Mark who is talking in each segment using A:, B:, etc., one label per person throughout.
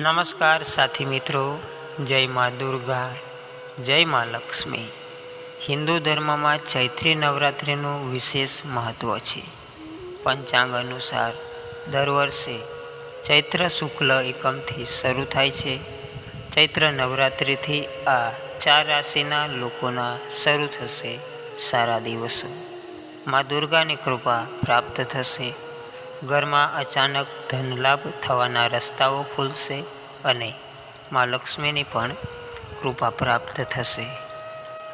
A: નમસ્કાર સાથી મિત્રો, જય મા દુર્ગા, જય મા લક્ષ્મી. હિન્દુ ધર્મમાં ચૈત્રી નવરાત્રિનું વિશેષ મહત્ત્વ છે. પંચાંગ અનુસાર દર વર્ષે ચૈત્ર શુક્લ એકમથી શરૂ થાય છે. ચૈત્ર નવરાત્રિથી આ 4 રાશિના લોકોના શરૂ થશે સારા દિવસો. મા દુર્ગાની કૃપા પ્રાપ્ત થશે. ઘરમાં અચાનક ધનલાભ થવાના રસ્તાઓ ખુલશે અને મા લક્ષ્મીની પણ કૃપા પ્રાપ્ત થશે.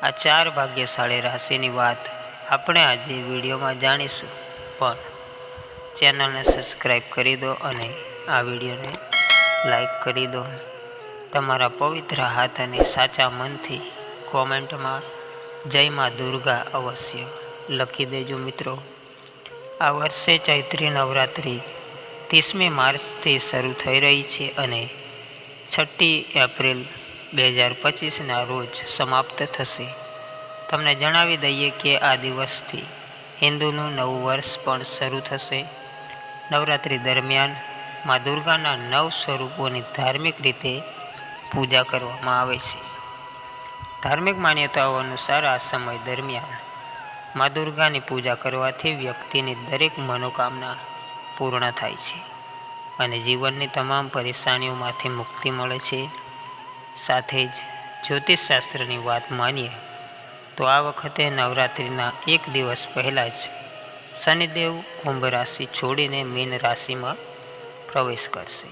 A: આ 4 ભાગ્યશાળી રાશિની વાત આપણે આજે વિડીયોમાં જાણીશું. પણ ચેનલને સબસ્ક્રાઈબ કરી દો અને આ વિડીયોને લાઈક કરી દો. તમારા પવિત્ર હાથ અને સાચા મનથી કોમેન્ટમાં જય મા દુર્ગા અવશ્ય લખી દેજો મિત્રો. આ વર્ષે ચૈત્રી નવરાત્રિ 30મી માર્ચથી શરૂ થઈ રહી છે અને 6ઠી એપ્રિલ 2025ના રોજ સમાપ્ત થશે. તમને જણાવી દઈએ કે આ દિવસથી હિન્દુનું નવું વર્ષ પણ શરૂ થશે. નવરાત્રિ દરમિયાન મા દુર્ગાના 9 સ્વરૂપોની ધાર્મિક રીતે પૂજા કરવામાં આવે છે. ધાર્મિક માન્યતાઓ અનુસાર આ સમય દરમિયાન મા દુર્ગાની પૂજા કરવાથી વ્યક્તિની દરેક મનોકામના પૂર્ણ થાય છે અને જીવનની તમામ પરેશાનીઓમાંથી મુક્તિ મળે છે. સાથે જ જ્યોતિષશાસ્ત્રની વાત માનીએ તો આ વખતે નવરાત્રિના એક દિવસ પહેલાં જ શનિદેવ કુંભ રાશિ છોડીને મીન રાશિમાં પ્રવેશ કરશે.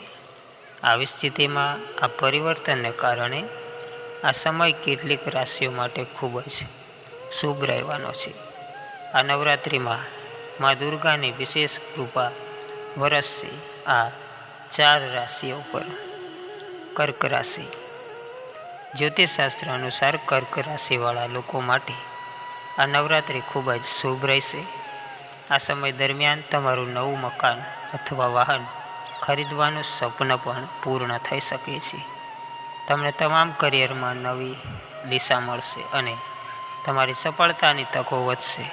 A: આવી સ્થિતિમાં આ પરિવર્તનને કારણે આ સમય કેટલીક રાશિઓ માટે ખૂબ જ શુભ રહેવાનો છે. આ નવરાત્રિમાં મા દુર્ગાની વિશેષ કૃપા વરસશે આ 4 રાશિઓ પર. કર્ક રાશિ. જ્યોતિષશાસ્ત્ર અનુસાર કર્ક રાશિવાળા લોકો માટે આ નવરાત્રિ ખૂબ જ શુભ રહેશે. આ સમય દરમિયાન તમારું નવું મકાન અથવા વાહન ખરીદવાનું સ્વપ્ન પણ પૂર્ણ થઈ શકે છે. તમને તમામ કરિયરમાં નવી દિશા મળશે અને તમારી સફળતાની તકો વધશે.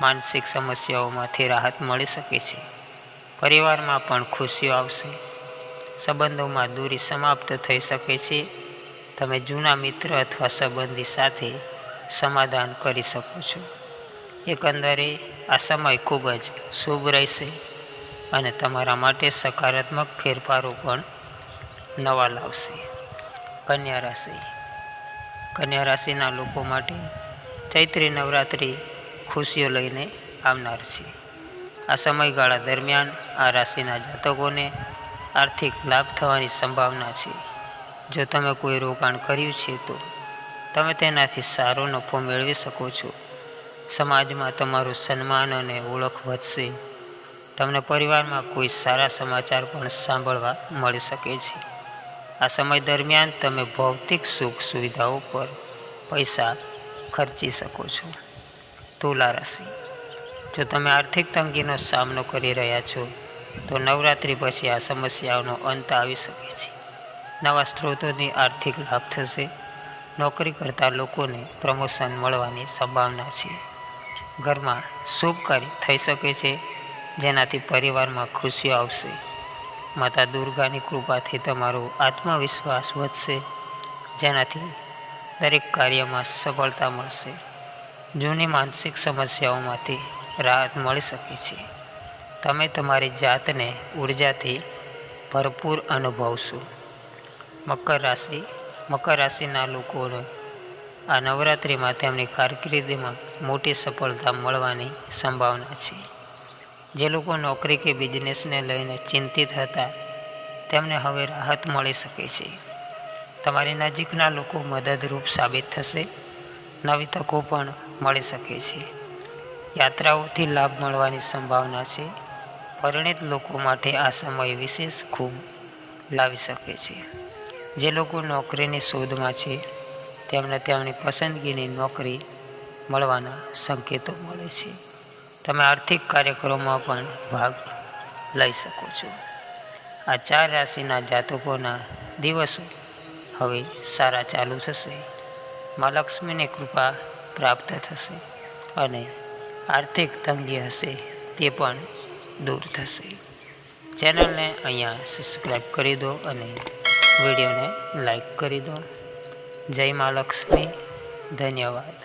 A: માનસિક સમસ્યાઓમાંથી રાહત મળી શકે છે. પરિવારમાં પણ ખુશીઓ આવશે. સંબંધોમાં દૂરી સમાપ્ત થઈ શકે છે. તમે જૂના મિત્ર અથવા સંબંધી સાથે સમાધાન કરી શકો છો. એકંદરે આ સમય ખૂબ જ શુભ રહેશે અને તમારા માટે સકારાત્મક ફેરફારો પણ નવા લાવશે. કન્યા રાશિ. કન્યા રાશિના લોકો માટે ચૈત્રી નવરાત્રિ ખુશીઓ લઈને આવનાર છે. આ સમયગાળા દરમિયાન આ રાશિના જાતકોને આર્થિક લાભ થવાની સંભાવના છે. જો તમે કોઈ રોકાણ કર્યું છે તો તમે તેનાથી સારો નફો મેળવી શકો છો. સમાજમાં તમારું સન્માન અને ઓળખ વધશે. તમને પરિવારમાં કોઈ સારા સમાચાર પણ સાંભળવા મળી શકે છે. આ સમય દરમિયાન તમે ભૌતિક સુખ સુવિધાઓ પર પૈસા ખર્ચી શકો છો. તુલા રાશિ. જો તમે આર્થિક તંગીનો સામનો કરી રહ્યા છો તો નવરાત્રિ પછી આ સમસ્યાઓનો અંત આવી શકે છે. નવા સ્ત્રોતોથી આર્થિક લાભ થશે. નોકરી કરતા લોકોને પ્રમોશન મળવાની સંભાવના છે. ઘરમાં શુભ કાર્ય થઈ શકે છે જેનાથી પરિવારમાં ખુશીઓ આવશે. માતા દુર્ગાની કૃપાથી તમારો આત્મવિશ્વાસ વધશે જેનાથી દરેક કાર્યમાં સફળતા મળશે. જૂની માનસિક સમસ્યાઓમાંથી રાહત મળી શકે છે. તમે તમારી જાતને ઉર્જાથી ભરપૂર અનુભવશો. મકર રાશિ. મકર રાશિના લોકોને આ નવરાત્રિમાં તેમની કારકિર્દીમાં મોટી સફળતા મળવાની સંભાવના છે. જે લોકો નોકરી કે બિઝનેસને લઈને ચિંતિત હતા તેમને હવે રાહત મળી શકે છે. તમારી નજીકના લોકો મદદરૂપ સાબિત થશે. નવી તકો પણ મળી શકે છે. યાત્રાઓથી લાભ મળવાની સંભાવના છે. પરિણીત લોકો માટે આ સમય વિશેષ ખૂબ લાવી શકે છે. જે લોકો નોકરીની શોધમાં છે તેમને તેમની પસંદગીની નોકરી મળવાના સંકેતો મળે છે. તમે આર્થિક કાર્યક્રમોમાં પણ ભાગ લઈ શકો છો. આ 4 રાશિના જાતકોના દિવસો હવે સારા ચાલુ થશે. મા લક્ષ્મીની કૃપા પ્રાપ્ત થશે અને આર્થિક તંગી હશે તે પણ દૂર થશે. ચેનલને અહીંયા સબસ્ક્રાઈબ કરી દો અને વિડીયોને લાઈક કરી દો. જય મા લક્ષ્મી. ધન્યવાદ.